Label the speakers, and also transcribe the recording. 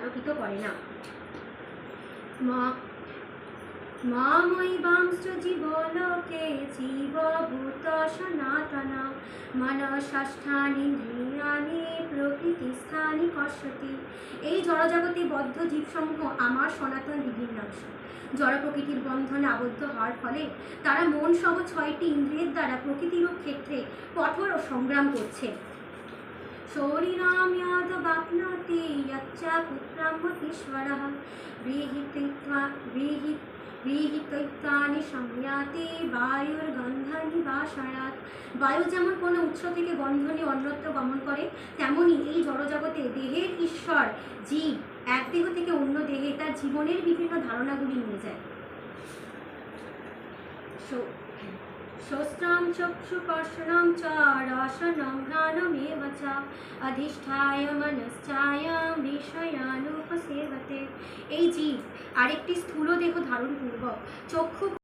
Speaker 1: আলোকিত করে না। মামৈবাংশ জীবলোকে জীবভূত সনাতনা মনষষ্ঠানীন্দ্রিয়াণি প্রকৃতিস্থানি কর্ষতি। এই জড়জগতে বদ্ধ জীবসমূহ আমার সনাতন দিবিন্যাংশ। জড় প্রকৃতির বন্ধনে আবদ্ধ হওয়ার ফলে তারা মন সহ 6টি ইন্দ্রিয়ের দ্বারা প্রকৃতির ক্ষেত্রে কঠোর ও সংগ্রাম করছে। শরীরাম ইয়াদ বাপ্নোতি ইয়চ্চা পুত্রামৃতেশ্বরঃ গৃহীতৈত্যানি সংয়াতি বায়ুর্গন্ধনি বাসরাৎ। বায়ু যেমন কোনো উৎস থেকে গন্ধ নিয়ে অন্যত্র গমন করে, তেমনি এই জড়জগতে দেহের ঈশ্বর জীব এক দেহ থেকে অন্য দেহে তার জীবনের বিভিন্ন ধারণাগুলি নিয়ে যায়। শ্রোত্রম চক্ষুকর্ষণম চ রসনম ঘ্রাণমেব চ অধিষ্ঠায় মনশ্চায় বিষয়ানুপসেবতে। এই জীব আরেকটি স্থূল দেহ ধারণ পূর্বক চক্ষু